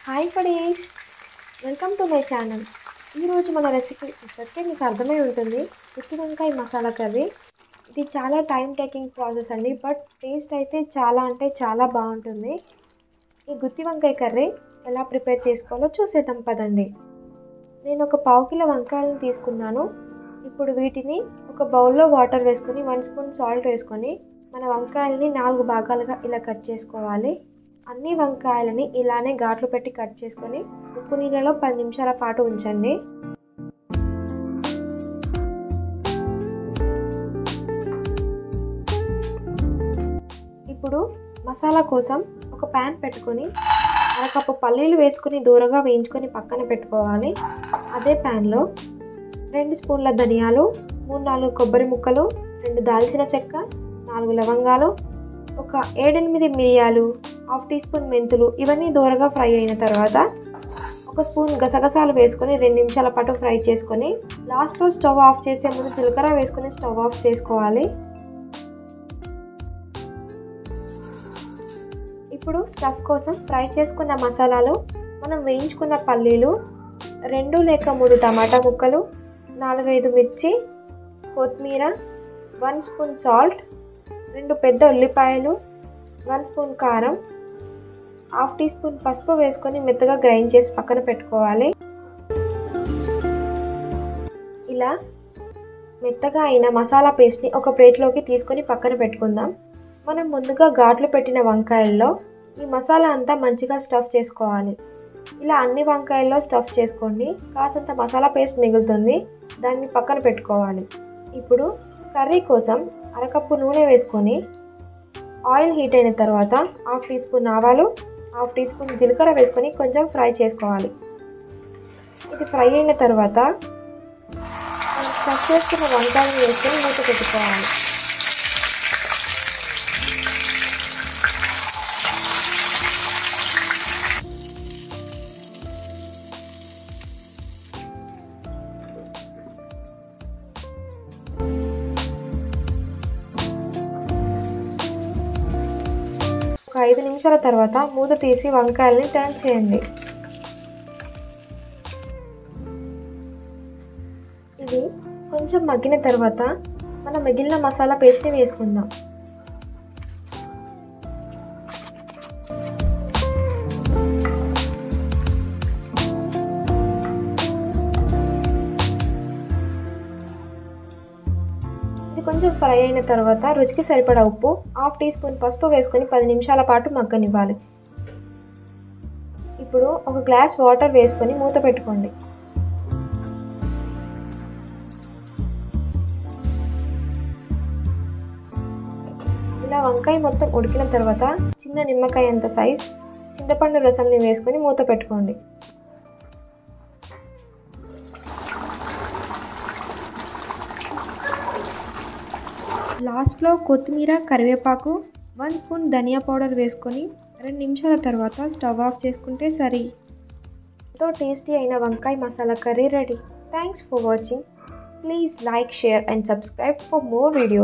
Hi foodies, welcome to my channel. ఈరోజు మన recipe ఇప్పటికే మీకు అర్థమై ఉంటుంది. గుత్తి వంకాయ మసాలా కర్రీ. ఇది చాలా టైం టేకింగ్ ప్రాసెస్ అండి, బట్ టేస్ట్ అయితే చాలా అంటే చాలా బాగుంటుంది. ఈ గుత్తి వంకాయ కర్రీ ఎలా ప్రిపేర్ చేసుకోవాలో చూసేద్దాం పదండి. నేను ఒక 1/2 కిలో వంకాయలను తీసుకున్నాను. ఇప్పుడు వీటిని ఒక బౌల్లో వాటర్ వేసుకొని 1 స్పూన్ సాల్ట్ వేసుకొని మన వంకాయలని 4 భాగాలుగా ఇలా కట్ చేసుకోవాలి. అన్ని వంకాయలని ఇలానే ఘాట్లు పెట్టి కట్ చేసుకొని ఉప్పు నీళ్ళలో 10 నిమిషాల పాటు ఉంచండి. ఇప్పుడు మసాలా కోసం ఒక ప్యాన్ పెట్టుకొని 1/2 కప్పు పల్లీలు వేసుకొని దూరగా వేయించుకొని పక్కన పెట్టుకోవాలి. అదే ప్యాన్లో 2 స్పూన్ల ధనియాలు, 3-4 కొబ్బరి ముక్కలు, 2 దాల్చిన చెక్క, 4 లవంగాలు, ఒక 7-8 మిరియాలు, 1/2 టీ స్పూన్ మెంతులు ఇవన్నీ దూరగా ఫ్రై అయిన తర్వాత 1 స్పూన్ గసగసాలు వేసుకొని 2 నిమిషాల పాటు ఫ్రై చేసుకొని లాస్ట్లో స్టవ్ ఆఫ్ చేసే ముందు జీలకర్ర వేసుకొని స్టవ్ ఆఫ్ చేసుకోవాలి. ఇప్పుడు స్టఫ్ కోసం ఫ్రై చేసుకున్న మసాలాలు, మనం వేయించుకున్న పల్లీలు, 2 లేక 3 టమాటా ముక్కలు, 4-5 మిర్చి, కొత్తిమీర, 1 స్పూన్ సాల్ట్, 2 పెద్ద ఉల్లిపాయలు, 1 స్పూన్ కారం, 1/2 టీ స్పూన్ పసుపు వేసుకొని మెత్తగా గ్రైండ్ చేసి పక్కన పెట్టుకోవాలి. ఇలా మెత్తగా అయిన మసాలా పేస్ట్ని ఒక ప్లేట్లోకి తీసుకొని పక్కన పెట్టుకుందాం. మనం ముందుగా ఘాట్లు పెట్టిన వంకాయల్లో ఈ మసాలా అంతా మంచిగా స్టఫ్ చేసుకోవాలి. ఇలా అన్ని వంకాయల్లో స్టఫ్ చేసుకోండి. కాసంత మసాలా పేస్ట్ మిగులుతుంది, దాన్ని పక్కన పెట్టుకోవాలి. ఇప్పుడు కర్రీ కోసం 1/2 కప్పు నూనె వేసుకొని ఆయిల్ హీట్ అయిన తర్వాత 1/2 టీ స్పూన్ ఆవాలు, 1/2 టీ స్పూన్ జీలకర్ర వేసుకొని కొంచెం ఫ్రై చేసుకోవాలి. ఇది ఫ్రై అయిన తర్వాత మనం స్టఫ్ చేసుకున్న వంకాయలు వేసుకొని మూత పెట్టుకోవాలి. ఒక 5 నిమిషాల తర్వాత మూత తీసి వంకాయల్ని టర్న్ చేయండి. ఇది కొంచెం మగ్గిన తర్వాత మనం మిగిలిన మసాలా పేస్ట్ని వేసుకుందాం. కొంచెం ఫ్రై అయిన తర్వాత రుచికి సరిపడా ఉప్పు, 1/2 టీ స్పూన్ పసుపు వేసుకొని 10 నిమిషాల పాటు మగ్గనివ్వాలి. ఇప్పుడు ఒక గ్లాస్ వాటర్ వేసుకొని మూత పెట్టుకోండి. ఇలా వంకాయ మొత్తం ఉడికిన తర్వాత చిన్న నిమ్మకాయ అంత సైజ్ చింతపండు రసంని వేసుకొని మూత పెట్టుకోండి. లాస్ట్లో కొత్తిమీర, కరివేపాకు, 1 స్పూన్ ధనియా పౌడర్ వేసుకొని 2 నిమిషాల తర్వాత స్టవ్ ఆఫ్ చేసుకుంటే సరి. ఎంతో టేస్టీ అయిన వంకాయ masala curry ready. Thanks for watching. Please like, share and subscribe for more videos.